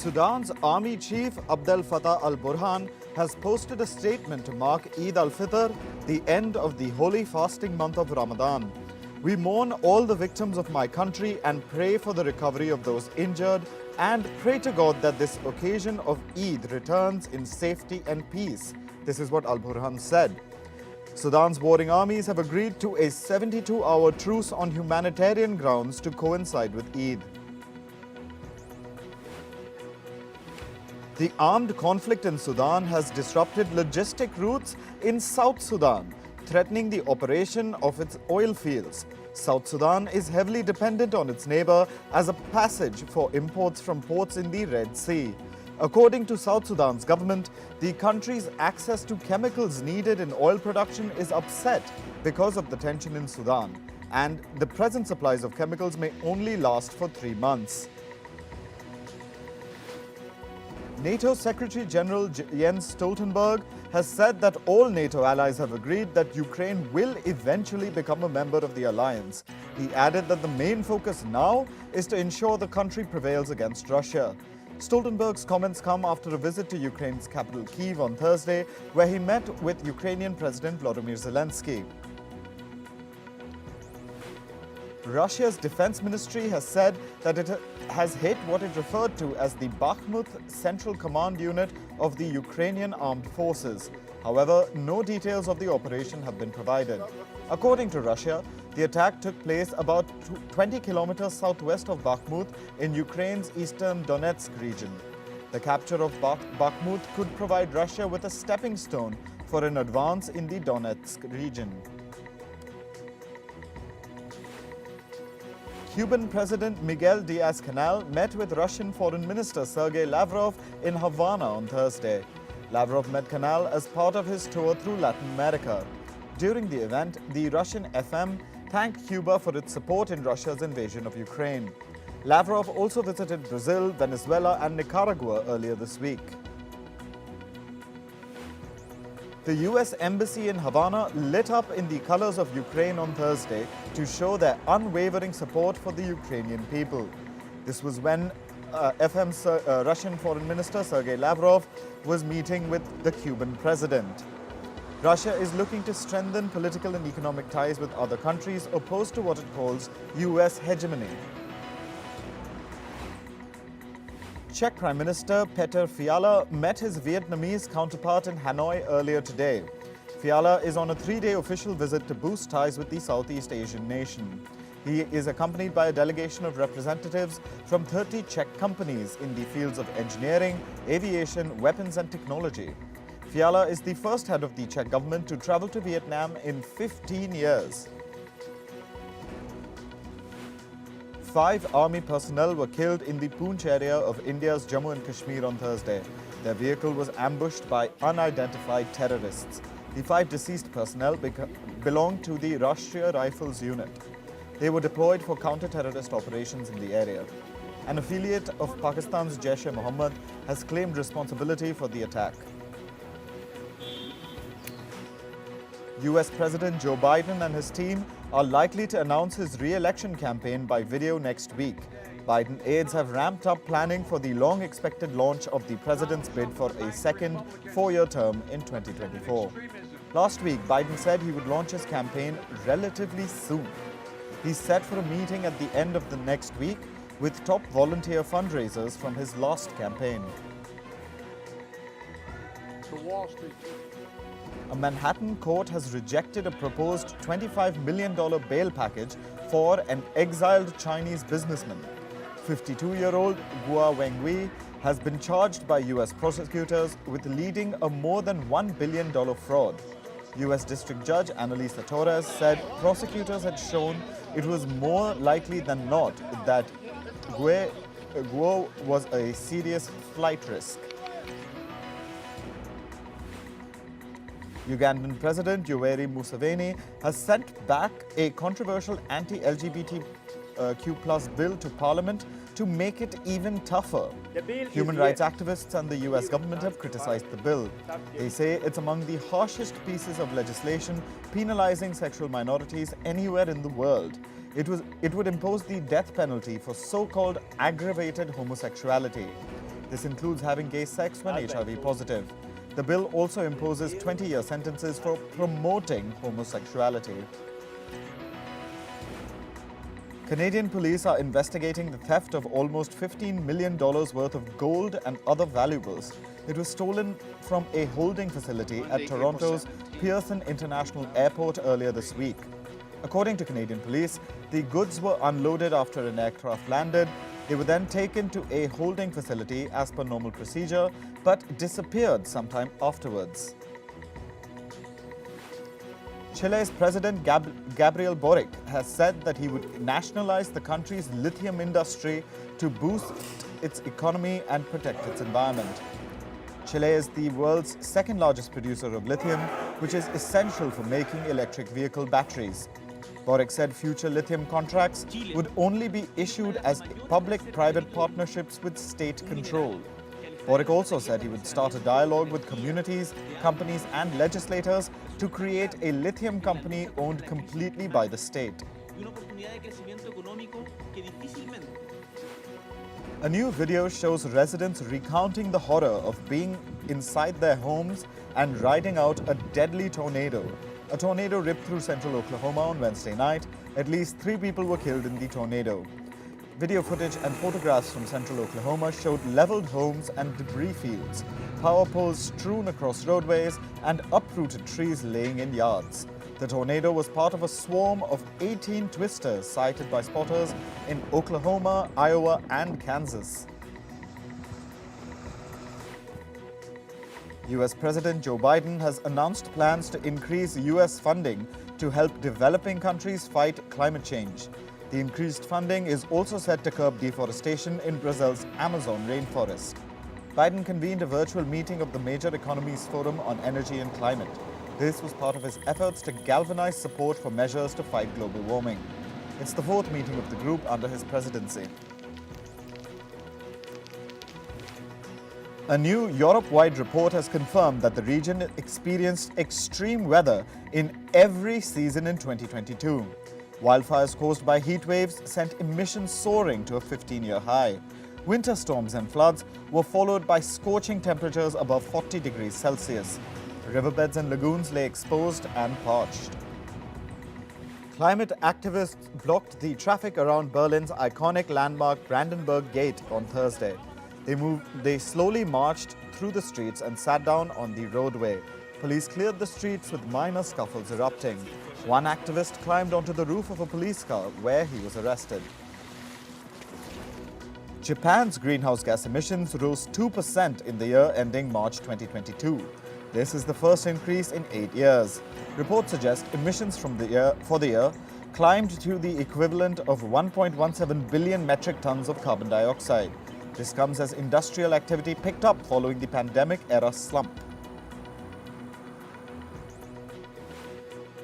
Sudan's army chief Abdel Fattah al-Burhan has posted a statement to mark Eid al-Fitr, the end of the holy fasting month of Ramadan. We mourn all the victims of my country and pray for the recovery of those injured and pray to God that this occasion of Eid returns in safety and peace. This is what al-Burhan said. Sudan's warring armies have agreed to a 72-hour truce on humanitarian grounds to coincide with Eid. The armed conflict in Sudan has disrupted logistic routes in South Sudan, threatening the operation of its oil fields. South Sudan is heavily dependent on its neighbor as a passage for imports from ports in the Red Sea. According to South Sudan's government, the country's access to chemicals needed in oil production is upset because of the tension in Sudan, and the present supplies of chemicals may only last for 3 months. NATO Secretary General Jens Stoltenberg has said that all NATO allies have agreed that Ukraine will eventually become a member of the alliance. He added that the main focus now is to ensure the country prevails against Russia. Stoltenberg's comments come after a visit to Ukraine's capital Kyiv on Thursday, where he met with Ukrainian President Volodymyr Zelensky. Russia's defense ministry has said that it has hit what it referred to as the Bakhmut Central Command Unit of the Ukrainian Armed Forces. However, no details of the operation have been provided. According to Russia, the attack took place about 20 kilometers southwest of Bakhmut in Ukraine's eastern Donetsk region. The capture of Bakhmut could provide Russia with a stepping stone for an advance in the Donetsk region. Cuban President Miguel Diaz-Canel met with Russian Foreign Minister Sergei Lavrov in Havana on Thursday. Lavrov met Canel as part of his tour through Latin America. During the event, the Russian FM thanked Cuba for its support in Russia's invasion of Ukraine. Lavrov also visited Brazil, Venezuela and Nicaragua earlier this week. The US Embassy in Havana lit up in the colors of Ukraine on Thursday to show their unwavering support for the Ukrainian people. This was when Russian Foreign Minister Sergei Lavrov was meeting with the Cuban president. Russia is looking to strengthen political and economic ties with other countries opposed to what it calls US hegemony. Czech Prime Minister Petr Fiala met his Vietnamese counterpart in Hanoi earlier today. Fiala is on a 3-day official visit to boost ties with the Southeast Asian nation. He is accompanied by a delegation of representatives from 30 Czech companies in the fields of engineering, aviation, weapons and technology. Fiala is the first head of the Czech government to travel to Vietnam in 15 years. 5 army personnel were killed in the Poonch area of India's Jammu and Kashmir on Thursday. Their vehicle was ambushed by unidentified terrorists. The 5 deceased personnel belonged to the Rashtriya Rifles unit. They were deployed for counter-terrorist operations in the area. An affiliate of Pakistan's Jaish-e-Mohammed has claimed responsibility for the attack. US President Joe Biden and his team are likely to announce his re-election campaign by video next week. Biden aides have ramped up planning for the long-expected launch of the president's bid for a second 4-year term in 2024. Last week, Biden said he would launch his campaign relatively soon. He's set for a meeting at the end of the next week with top volunteer fundraisers from his last campaign. A Manhattan court has rejected a proposed $25 million bail package for an exiled Chinese businessman. 52-year-old Guo Wengui has been charged by US prosecutors with leading a more than $1 billion fraud. US District Judge Annalisa Torres said prosecutors had shown it was more likely than not that Guo Guo was a serious flight risk. Ugandan President Yoweri Museveni has sent back a controversial anti-LGBTQ+ bill to Parliament to make it even tougher. Human rights activists and the US government have criticized the bill. They say it's among the harshest pieces of legislation penalizing sexual minorities anywhere in the world. It would impose the death penalty for so-called aggravated homosexuality. This includes having gay sex when HIV positive. The bill also imposes 20-year sentences for promoting homosexuality. Canadian police are investigating the theft of almost $15 million worth of gold and other valuables. It was stolen from a holding facility at Toronto's Pearson International Airport earlier this week. According to Canadian police, the goods were unloaded after an aircraft landed. They were then taken to a holding facility as per normal procedure, but disappeared sometime afterwards. Chile's President Gabriel Boric has said that he would nationalize the country's lithium industry to boost its economy and protect its environment. Chile is the world's second largest producer of lithium, which is essential for making electric vehicle batteries. Boric said future lithium contracts would only be issued as public-private partnerships with state control. Boric also said he would start a dialogue with communities, companies and legislators to create a lithium company owned completely by the state. A new video shows residents recounting the horror of being inside their homes and riding out a deadly tornado. A tornado ripped through central Oklahoma on Wednesday night. At least 3 people were killed in the tornado. Video footage and photographs from central Oklahoma showed leveled homes and debris fields, power poles strewn across roadways, and uprooted trees laying in yards. The tornado was part of a swarm of 18 twisters sighted by spotters in Oklahoma, Iowa, and Kansas. US President Joe Biden has announced plans to increase US funding to help developing countries fight climate change. The increased funding is also set to curb deforestation in Brazil's Amazon rainforest. Biden convened a virtual meeting of the Major Economies Forum on Energy and Climate. This was part of his efforts to galvanize support for measures to fight global warming. It's the 4th meeting of the group under his presidency. A new Europe-wide report has confirmed that the region experienced extreme weather in every season in 2022. Wildfires caused by heat waves sent emissions soaring to a 15-year high. Winter storms and floods were followed by scorching temperatures above 40 degrees Celsius. Riverbeds and lagoons lay exposed and parched. Climate activists blocked the traffic around Berlin's iconic landmark Brandenburg Gate on Thursday. They slowly marched through the streets and sat down on the roadway. Police cleared the streets with minor scuffles erupting. One activist climbed onto the roof of a police car where he was arrested. Japan's greenhouse gas emissions rose 2% in the year ending March 2022. This is the first increase in 8 years. Reports suggest emissions for the year climbed to the equivalent of 1.17 billion metric tons of carbon dioxide. This comes as industrial activity picked up following the pandemic-era slump.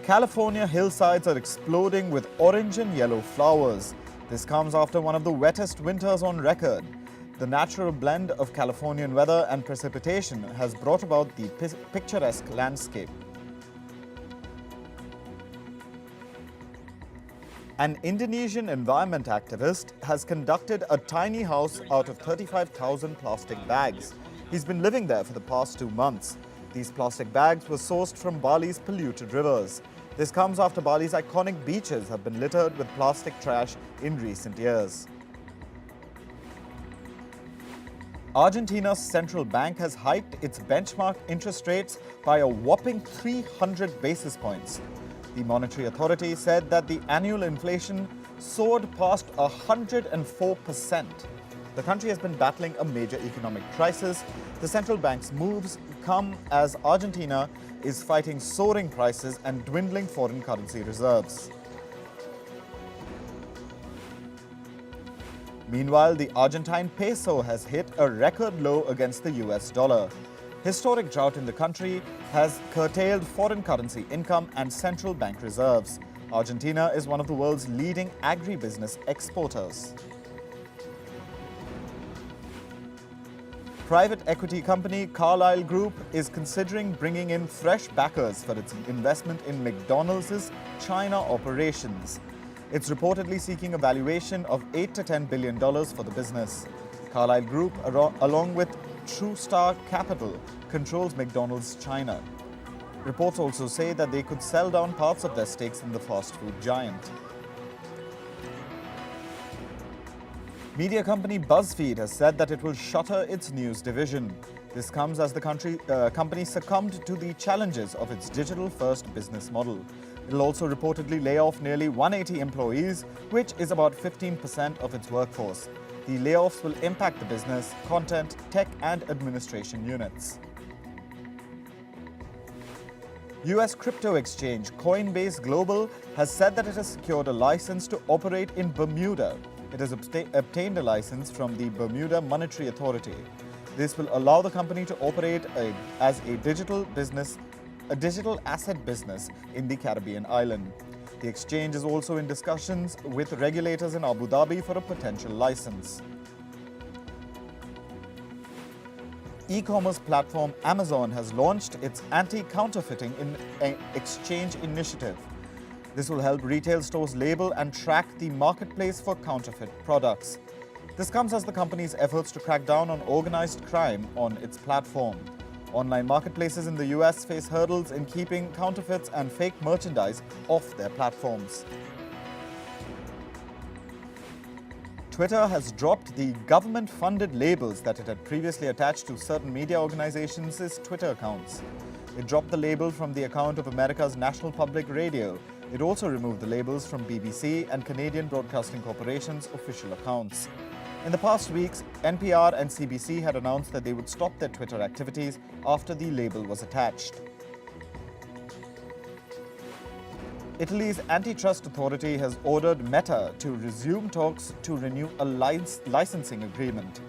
California hillsides are exploding with orange and yellow flowers. This comes after one of the wettest winters on record. The natural blend of Californian weather and precipitation has brought about the picturesque landscape. An Indonesian environment activist has conducted a tiny house out of 35,000 plastic bags. He's been living there for the past 2 months. These plastic bags were sourced from Bali's polluted rivers. This comes after Bali's iconic beaches have been littered with plastic trash in recent years. Argentina's central bank has hiked its benchmark interest rates by a whopping 300 basis points. The monetary authority said that the annual inflation soared past 104%. The country has been battling a major economic crisis. The central bank's moves come as Argentina is fighting soaring prices and dwindling foreign currency reserves. Meanwhile, the Argentine peso has hit a record low against the US dollar. Historic drought in the country has curtailed foreign currency income and central bank reserves. Argentina is one of the world's leading agribusiness exporters. Private equity company Carlyle Group is considering bringing in fresh backers for its investment in McDonald's China operations. It's reportedly seeking a valuation of $8 to $10 billion for the business. Carlyle Group, along with TrueStar Capital, controls McDonald's China. Reports also say that they could sell down parts of their stakes in the fast food giant. Media company BuzzFeed has said that it will shutter its news division. This comes as the company succumbed to the challenges of its digital-first business model. It will also reportedly lay off nearly 180 employees, which is about 15% of its workforce. The layoffs will impact the business, content, tech and administration units. US crypto exchange Coinbase Global has said that it has secured a license to operate in Bermuda. It has obtained a license from the Bermuda Monetary Authority. This will allow the company to operate as a digital asset business in the Caribbean island. The exchange is also in discussions with regulators in Abu Dhabi for a potential license. E-commerce platform Amazon has launched its anti-counterfeiting exchange initiative. This will help retail stores label and track the marketplace for counterfeit products. This comes as the company's efforts to crack down on organized crime on its platform. Online marketplaces in the US face hurdles in keeping counterfeits and fake merchandise off their platforms. Twitter has dropped the government-funded labels that it had previously attached to certain media organizations' Twitter accounts. It dropped the label from the account of America's National Public Radio. It also removed the labels from BBC and Canadian Broadcasting Corporation's official accounts. In the past weeks, NPR and CBC had announced that they would stop their Twitter activities after the label was attached. Italy's antitrust authority has ordered Meta to resume talks to renew a licensing agreement.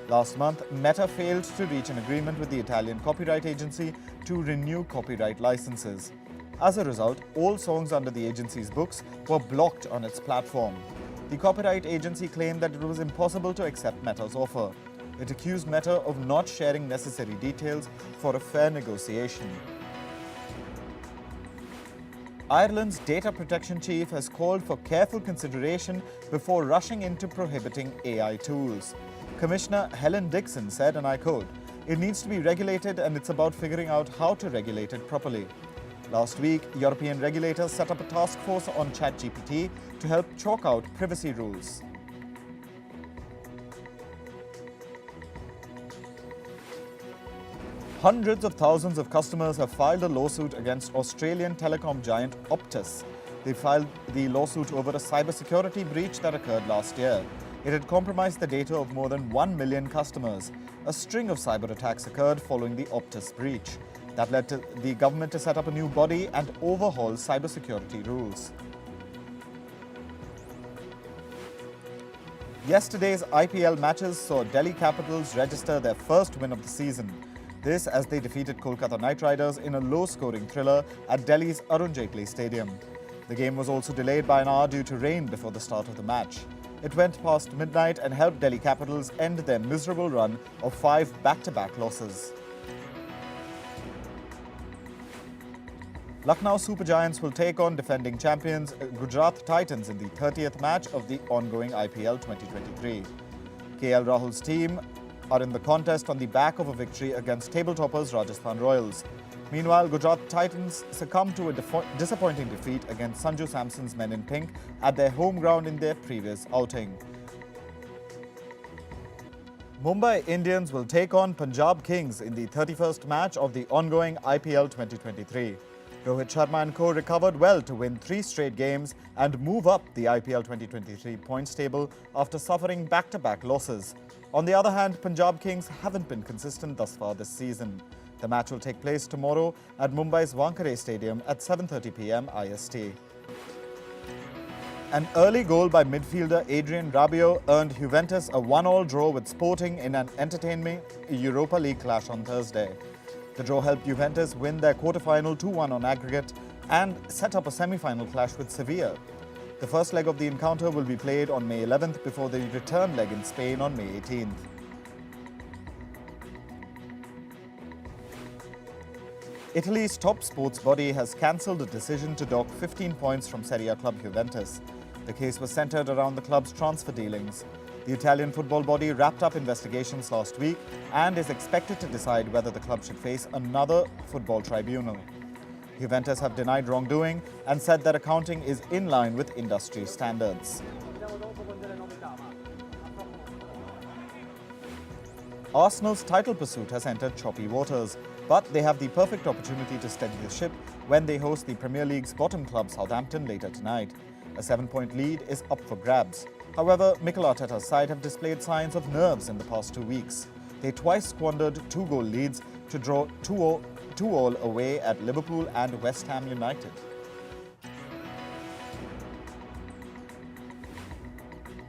Last month, Meta failed to reach an agreement with the Italian copyright agency to renew copyright licenses. As a result, all songs under the agency's books were blocked on its platform. The copyright agency claimed that it was impossible to accept Meta's offer. It accused Meta of not sharing necessary details for a fair negotiation. Ireland's data protection chief has called for careful consideration before rushing into prohibiting AI tools. Commissioner Helen Dixon said, and I quote, "It needs to be regulated and it's about figuring out how to regulate it properly." Last week, European regulators set up a task force on ChatGPT to help chalk out privacy rules. Hundreds of thousands of customers have filed a lawsuit against Australian telecom giant Optus. They filed the lawsuit over a cybersecurity breach that occurred last year. It had compromised the data of more than 1 million customers. A string of cyber attacks occurred following the Optus breach. That led to the government to set up a new body and overhaul cybersecurity rules. Yesterday's IPL matches saw Delhi Capitals register their first win of the season. This as they defeated Kolkata Knight Riders in a low-scoring thriller at Delhi's Arun Jaitley Stadium. The game was also delayed by an hour due to rain before the start of the match. It went past midnight and helped Delhi Capitals end their miserable run of 5 back-to-back losses. Lucknow Super Giants will take on defending champions Gujarat Titans in the 30th match of the ongoing IPL 2023. KL Rahul's team are in the contest on the back of a victory against table-toppers Rajasthan Royals. Meanwhile, Gujarat Titans succumbed to a disappointing defeat against Sanju Samson's men in pink at their home ground in their previous outing. Mumbai Indians will take on Punjab Kings in the 31st match of the ongoing IPL 2023. Rohit Sharma and co recovered well to win 3 straight games and move up the IPL 2023 points table after suffering back-to-back losses. On the other hand, Punjab Kings haven't been consistent thus far this season. The match will take place tomorrow at Mumbai's Wankhede Stadium at 7:30 p.m. IST. An early goal by midfielder Adrien Rabiot earned Juventus a 1-1 draw with Sporting in an entertaining Europa League clash on Thursday. The draw helped Juventus win their quarter-final 2-1 on aggregate and set up a semi-final clash with Sevilla. The first leg of the encounter will be played on May 11th before the return leg in Spain on May 18th. Italy's top sports body has cancelled a decision to dock 15 points from Serie A club Juventus. The case was centred around the club's transfer dealings. The Italian football body wrapped up investigations last week and is expected to decide whether the club should face another football tribunal. Juventus have denied wrongdoing and said that accounting is in line with industry standards. Arsenal's title pursuit has entered choppy waters, but they have the perfect opportunity to steady the ship when they host the Premier League's bottom club Southampton later tonight. A 7-point lead is up for grabs. However, Mikel Arteta's side have displayed signs of nerves in the past 2 weeks. They twice squandered 2-goal leads to draw 2-2 away at Liverpool and West Ham United.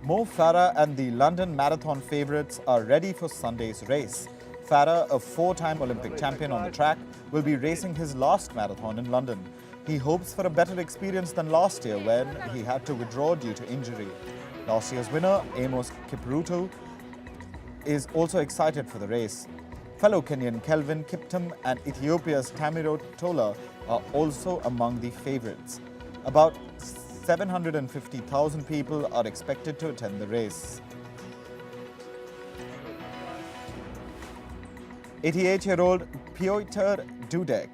Mo Farah and the London Marathon favourites are ready for Sunday's race. Farah, a 4-time Olympic champion on the track, will be racing his last marathon in London. He hopes for a better experience than last year when he had to withdraw due to injury. Last year's winner, Amos Kipruto, is also excited for the race. Fellow Kenyan Kelvin Kiptum and Ethiopia's Tamiro Tola are also among the favourites. About 750,000 people are expected to attend the race. 88-year-old Piotr Dudek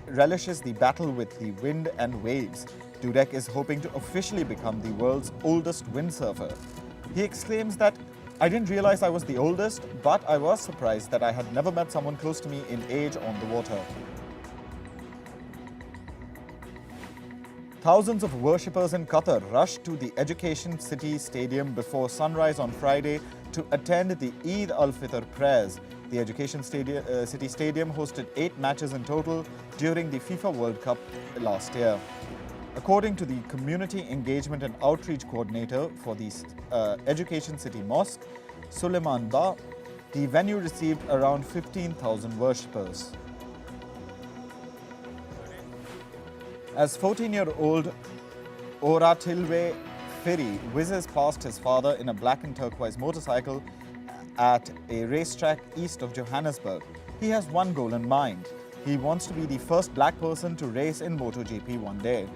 relishes the battle with the wind and waves. Dudek is hoping to officially become the world's oldest windsurfer. He exclaims that, "I didn't realize I was the oldest, but I was surprised that I had never met someone close to me in age on the water." Thousands of worshippers in Qatar rushed to the Education City Stadium before sunrise on Friday to attend the Eid al-Fitr prayers. The Education City Stadium hosted 8 matches in total during the FIFA World Cup last year. According to the Community Engagement and Outreach Coordinator for the Education City Mosque, Suleiman Ba, the venue received around 15,000 worshippers. As 14-year-old Oratilwe Firi whizzes past his father in a black and turquoise motorcycle at a racetrack east of Johannesburg, he has one goal in mind. He wants to be the first black person to race in MotoGP one day.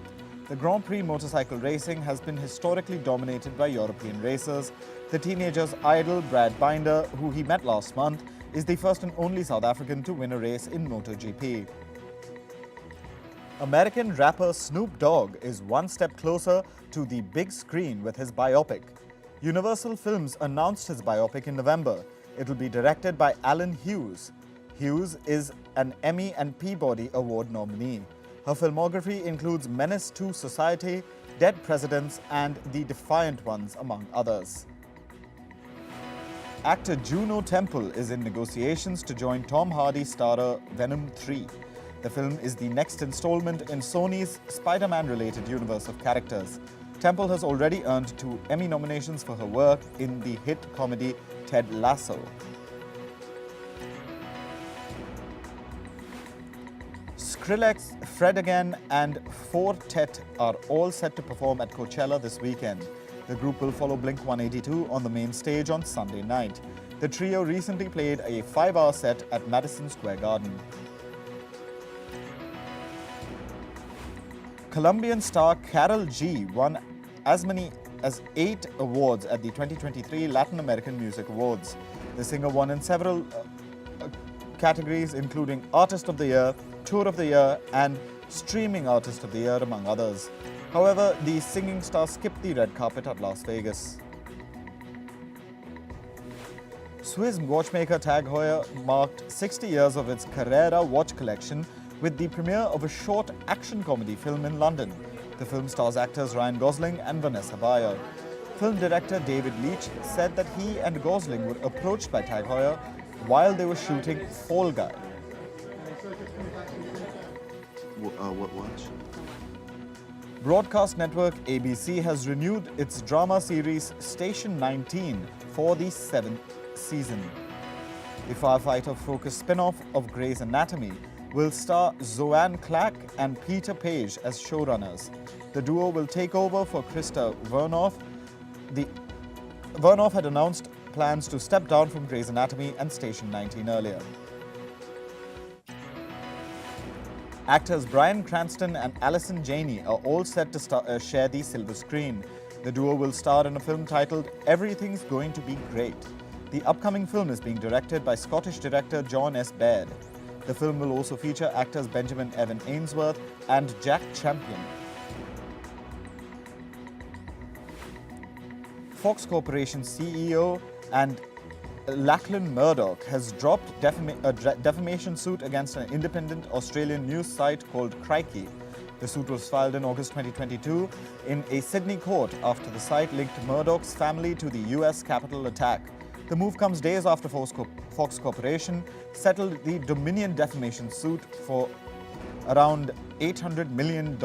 The Grand Prix motorcycle racing has been historically dominated by European racers. The teenager's idol, Brad Binder, who he met last month, is the first and only South African to win a race in MotoGP. American rapper Snoop Dogg is one step closer to the big screen with his biopic. Universal Films announced his biopic in November. It will be directed by Alan Hughes. Hughes is an Emmy and Peabody Award nominee. Her filmography includes Menace to Society, Dead Presidents, and The Defiant Ones, among others. Actor Juno Temple is in negotiations to join Tom Hardy starrer Venom 3. The film is the next installment in Sony's Spider-Man-related universe of characters. Temple has already earned 2 Emmy nominations for her work in the hit comedy Ted Lasso. Skrillex, Fred Again, and Fortet are all set to perform at Coachella this weekend. The group will follow Blink-182 on the main stage on Sunday night. The trio recently played a 5-hour set at Madison Square Garden. Colombian star Karol G won as many as 8 awards at the 2023 Latin American Music Awards. The singer won in several categories including Artist of the Year, Tour of the Year, and Streaming Artist of the Year, among others. However, the singing star skipped the red carpet at Las Vegas. Swiss watchmaker Tag Heuer marked 60 years of its Carrera watch collection with the premiere of a short action comedy film in London. The film stars actors Ryan Gosling and Vanessa Bayer. Film director David Leitch said that he and Gosling were approached by Tag Heuer while they were shooting Fall Guy. What watch? Broadcast network ABC has renewed its drama series Station 19 for the 7th season. The firefighter-focused spin-off of Grey's Anatomy will star Zoanne Clack and Peter Page as showrunners. The duo will take over for Krista Vernoff. Vernoff had announced plans to step down from Grey's Anatomy and Station 19 earlier. Actors Bryan Cranston and Allison Janney are all set to share the silver screen. The duo will star in a film titled Everything's Going to Be Great. The upcoming film is being directed by Scottish director John S. Baird. The film will also feature actors Benjamin Evan Ainsworth and Jack Champion. Fox Corporation CEO and Lachlan Murdoch has dropped a defamation suit against an independent Australian news site called Crikey. The suit was filed in August 2022 in a Sydney court after the site linked Murdoch's family to the US Capitol attack. The move comes days after Fox Corporation settled the Dominion defamation suit for around $800 million.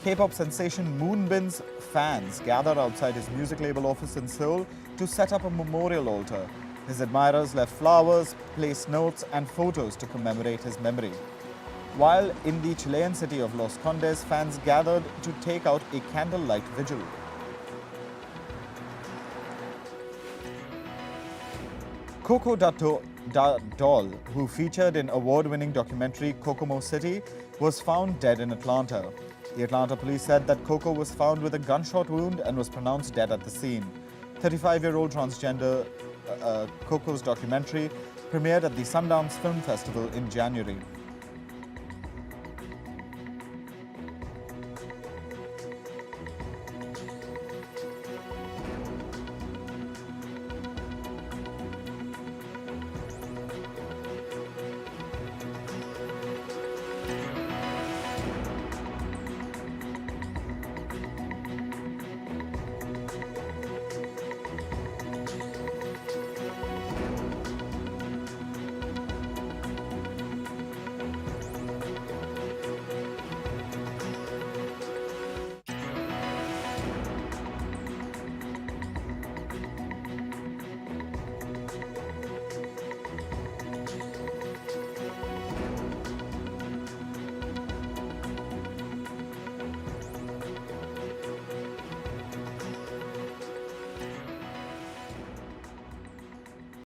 K-pop sensation Moonbin's fans gathered outside his music label office in Seoul to set up a memorial altar. His admirers left flowers, placed notes and photos to commemorate his memory. While in the Chilean city of Los Condes, fans gathered to take out a candlelight vigil. Coco Doll, who featured in award-winning documentary Kokomo City, was found dead in Atlanta. The Atlanta police said that Coco was found with a gunshot wound and was pronounced dead at the scene. 35-year-old transgender Coco's documentary premiered at the Sundance Film Festival in January.